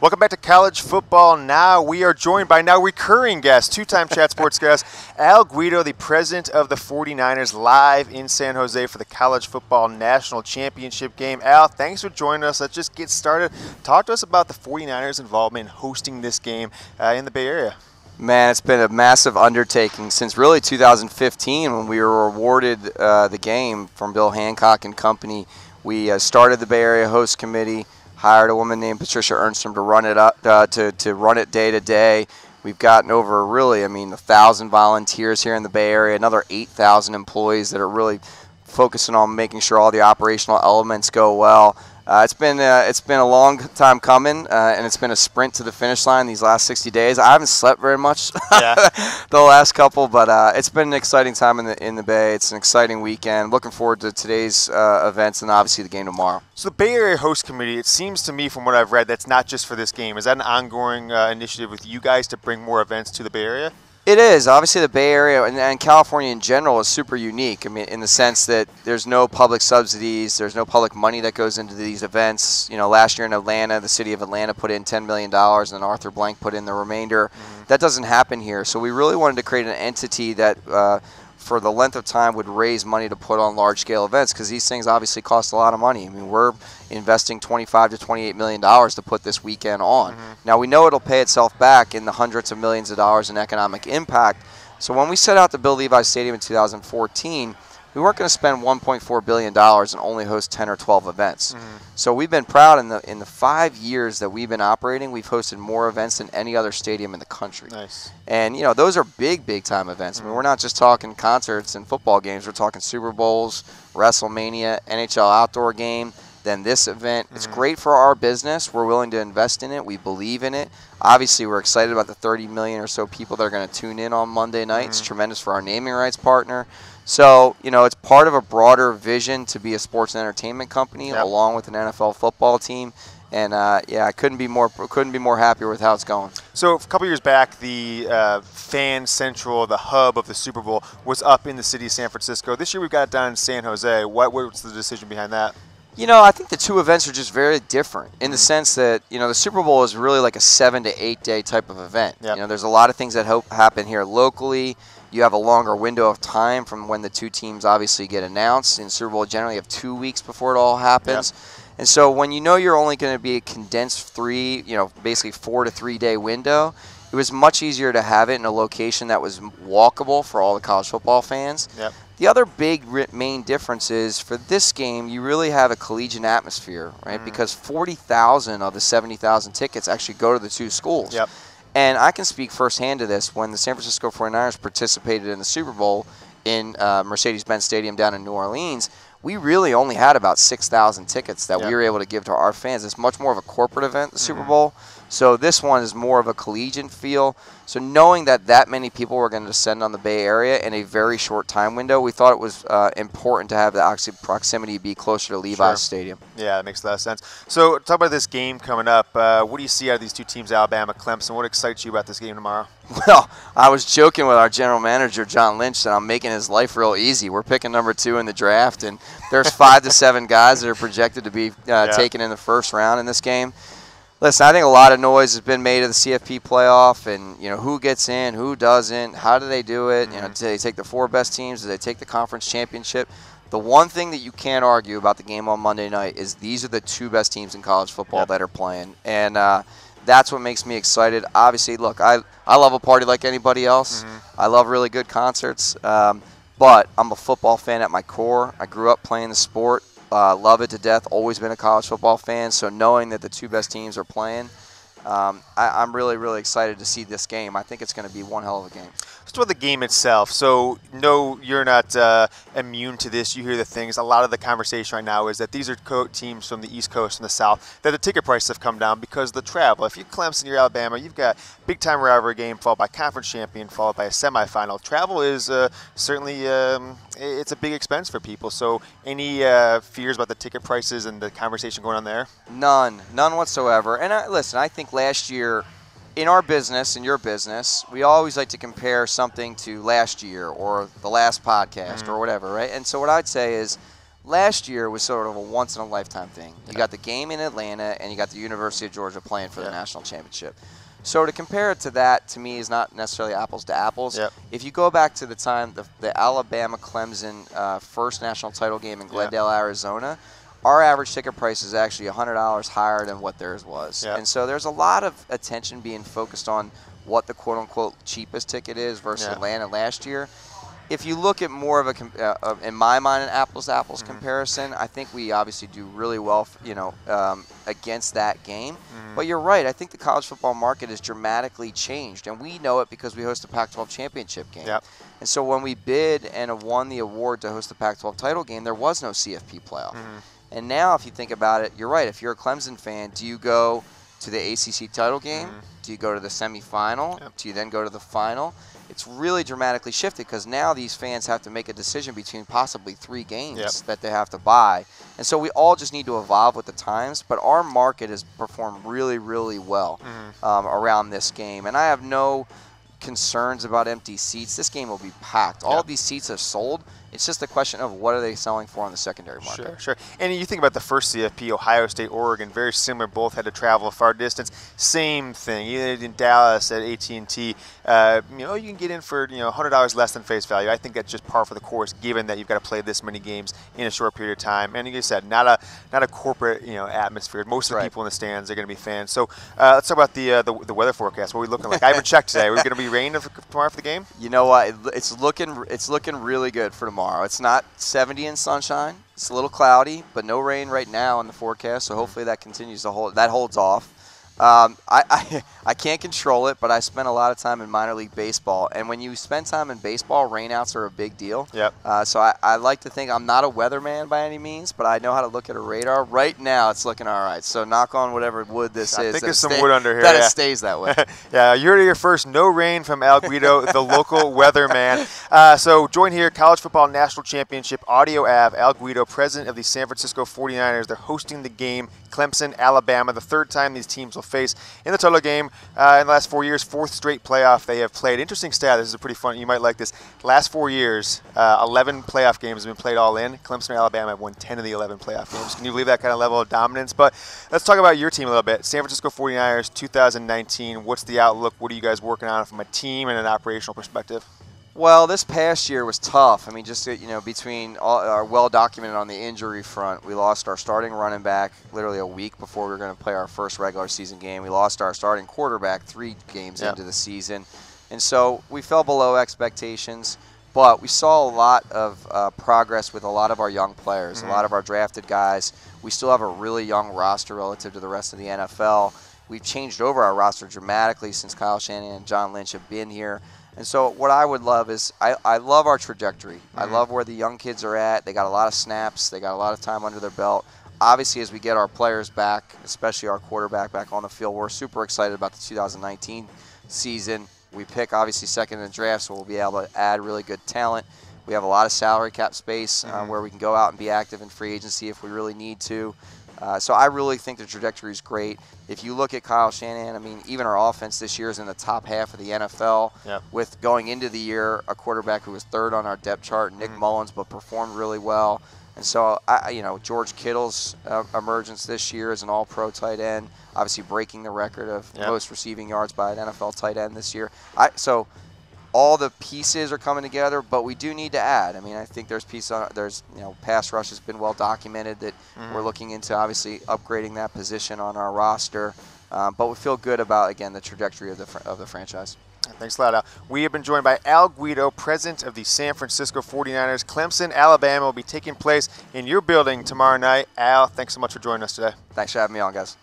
Welcome back to College Football Now. We are joined by now recurring guest, two-time Chat Sports guest, Al Guido, the president of the 49ers, live in San Jose for the College Football National Championship game. Al, thanks for joining us. Let's just get started. Talk to us about the 49ers' involvement in hosting this game in the Bay Area. Man, it's been a massive undertaking since really 2015 when we were awarded the game from Bill Hancock and company. We started the Bay Area Host Committee, hired a woman named Patricia Ernstrom to run it up to run it day to day. We've gotten over 1,000 volunteers here in the Bay Area, another 8,000 employees that are really focusing on making sure all the operational elements go well. It's been a long time coming, and it's been a sprint to the finish line these last 60 days. I haven't slept very much the last couple, but it's been an exciting time in the Bay. It's an exciting weekend. Looking forward to today's events and obviously the game tomorrow. So the Bay Area Host Committee, it seems to me from what I've read, that's not just for this game. Is that an ongoing initiative with you guys to bring more events to the Bay Area? It is. Obviously, the Bay Area and California in general is super unique. I mean, in the sense that there's no public subsidies, there's no public money that goes into these events. You know, last year in Atlanta, the city of Atlanta put in $10 million, and Arthur Blank put in the remainder. That doesn't happen here. So we really wanted to create an entity that, for the length of time, would raise money to put on large-scale events, because these things obviously cost a lot of money. I mean, we're investing $25 to $28 million to put this weekend on. Now, we know it'll pay itself back in the hundreds of millions of dollars in economic impact. So when we set out to build Levi Stadium in 2014, we weren't going to spend $1.4 billion and only host 10 or 12 events. So we've been proud in the 5 years that we've been operating, we've hosted more events than any other stadium in the country. Nice. And, you know, those are big time events. I mean, we're not just talking concerts and football games. We're talking Super Bowls, WrestleMania, NHL outdoor game, then this event. It's great for our business. We're willing to invest in it. We believe in it. Obviously, we're excited about the 30 million or so people that are going to tune in on Monday night. It's tremendous for our naming rights partner. So, you know, it's part of a broader vision to be a sports and entertainment company along with an NFL football team. And, yeah, I couldn't be more happier with how it's going. So a couple years back, the Fan Central, the hub of the Super Bowl, was up in the city of San Francisco. This year we've got it down in San Jose. What's the decision behind that? You know, I think the two events are just very different in the sense that, you know, the Super Bowl is really like a 7 to 8 day type of event. You know, there's a lot of things that happen here locally. You have a longer window of time from when the two teams obviously get announced. In Super Bowl, generally you have 2 weeks before it all happens. And so when you know you're only going to be a condensed basically 4 to 3 day window, it was much easier to have it in a location that was walkable for all the college football fans. The other big main difference is for this game, you really have a collegiate atmosphere, right? Because 40,000 of the 70,000 tickets actually go to the two schools. And I can speak firsthand to this. When the San Francisco 49ers participated in the Super Bowl in Mercedes-Benz Stadium down in New Orleans, we really only had about 6,000 tickets that we were able to give to our fans. It's much more of a corporate event, the Super Bowl. So this one is more of a collegiate feel. So knowing that many people were going to descend on the Bay Area in a very short time window, we thought it was important to have the proximity be closer to Levi Stadium. Yeah, that makes a lot of sense. So talk about this game coming up. What do you see out of these two teams, Alabama, Clemson? What excites you about this game tomorrow? Well, I was joking with our general manager, John Lynch, that I'm making his life real easy. We're picking number 2 in the draft, and there's 5 to 7 guys that are projected to be taken in the first round in this game. Listen, I think a lot of noise has been made of the CFP playoff and, you know, who gets in, who doesn't, how do they do it? You know, do they take the 4 best teams? Do they take the conference championship? The one thing that you can't argue about the game on Monday night is these are the 2 best teams in college football that are playing. And that's what makes me excited. Obviously, look, I love a party like anybody else. I love really good concerts. But I'm a football fan at my core. I grew up playing the sport. Love it to death. Always been a college football fan. So knowing that the 2 best teams are playing, I'm really excited to see this game. I think it's going to be one hell of a game. Let's talk about the game itself. So, no, you're not immune to this. You hear the things. A lot of the conversation right now is that these are teams from the East Coast and the South, that the ticket prices have come down because of the travel. If you're Clemson, you're Alabama, you've got big-time rivalry game followed by conference champion, followed by a semifinal. Travel is certainly it's a big expense for people. So any fears about the ticket prices and the conversation going on there? None whatsoever. And listen, I think last year, in our business, in your business, we always like to compare something to last year or the last podcast or whatever, right? And so what I'd say is Last year was sort of a once-in-a-lifetime thing. You got the game in Atlanta, and you got the University of Georgia playing for the national championship. So to compare it to that, to me, is not necessarily apples to apples. If you go back to the time, the Alabama-Clemson first national title game in Glendale, Arizona, our average ticket price is actually $100 higher than what theirs was. And so there's a lot of attention being focused on what the quote-unquote cheapest ticket is versus Atlanta last year. If you look at more of a, in my mind, an apples-to-apples comparison, I think we obviously do really well, against that game. But you're right. I think the college football market has dramatically changed, and we know it because we host a Pac-12 championship game. And so when we bid and won the award to host the Pac-12 title game, there was no CFP playoff. And now, if you think about it, you're right. If you're a Clemson fan, do you go to the ACC title game? Do you go to the semifinal? Do you then go to the final? It's really dramatically shifted because now these fans have to make a decision between possibly 3 games that they have to buy. And so we all just need to evolve with the times, but our market has performed really, really well around this game. And I have no concerns about empty seats. This game will be packed. All of these seats are sold. It's just a question of what are they selling for on the secondary market. Sure. And you think about the first CFP, Ohio State, Oregon, very similar. Both had to travel a far distance. Same thing. Either in Dallas at AT&T, you can get in for $100 less than face value. I think that's just par for the course, given that you've got to play this many games in a short period of time. And like you said, not a corporate atmosphere. Most of the people in the stands are going to be fans. So let's talk about the weather forecast. What are we looking like? I haven't checked today. Are we going to be rain tomorrow for the game? You know what? It's looking really good for tomorrow. It's not 70 in sunshine. It's a little cloudy, but no rain right now in the forecast. So hopefully that continues to hold. That holds off. I can't control it, but I spent a lot of time in minor league baseball, and when you spend time in baseball, rainouts are a big deal. So I like to think I'm not a weatherman by any means, but I know how to look at a radar. Right now, it's looking all right. So knock on whatever wood this is. I think there's some wood under here. That it stays that way. You heard it here first. No rain from Al Guido, the local weatherman. So join here, College Football National Championship, Audio Ave, Al Guido, president of the San Francisco 49ers. They're hosting the game, Clemson, Alabama, the 3rd time these teams will face in the title game in the last 4 years. 4th straight playoff they have played. Interesting stat. This is pretty fun. You might like this. Last 4 years, 11 playoff games have been played all in. Clemson and Alabama have won 10 of the 11 playoff games. Can you believe that kind of level of dominance? But let's talk about your team a little bit. San Francisco 49ers, 2019. What's the outlook? What are you guys working on from a team and an operational perspective? Well, this past year was tough. I mean, just between our well-documented on the injury front, we lost our starting running back literally a week before we were going to play our first regular season game. We lost our starting quarterback 3 games into the season. And so we fell below expectations, but we saw a lot of progress with a lot of our young players, a lot of our drafted guys. We still have a really young roster relative to the rest of the NFL. We've changed over our roster dramatically since Kyle Shanahan and John Lynch have been here. And so what I would love is I love our trajectory. I love where the young kids are at. They got a lot of snaps. They got a lot of time under their belt. Obviously, as we get our players back, especially our quarterback back on the field, we're super excited about the 2019 season. We pick, obviously, 2nd in the draft, so we'll be able to add really good talent. We have a lot of salary cap space where we can go out and be active in free agency if we really need to. So I really think the trajectory is great. If you look at Kyle Shanahan, I mean, even our offense this year is in the top half of the NFL. With going into the year, a quarterback who was 3rd on our depth chart, Nick Mullins, but performed really well. And so, George Kittle's emergence this year as an all-pro tight end, obviously breaking the record of most receiving yards by an NFL tight end this year. So all the pieces are coming together, but we do need to add. I mean, I think there's pass rush has been well documented that we're looking into obviously upgrading that position on our roster. But we feel good about, again, the trajectory of the franchise. Thanks a lot, Al. We have been joined by Al Guido, president of the San Francisco 49ers. Clemson, Alabama will be taking place in your building tomorrow night. Al, thanks so much for joining us today. Thanks for having me on, guys.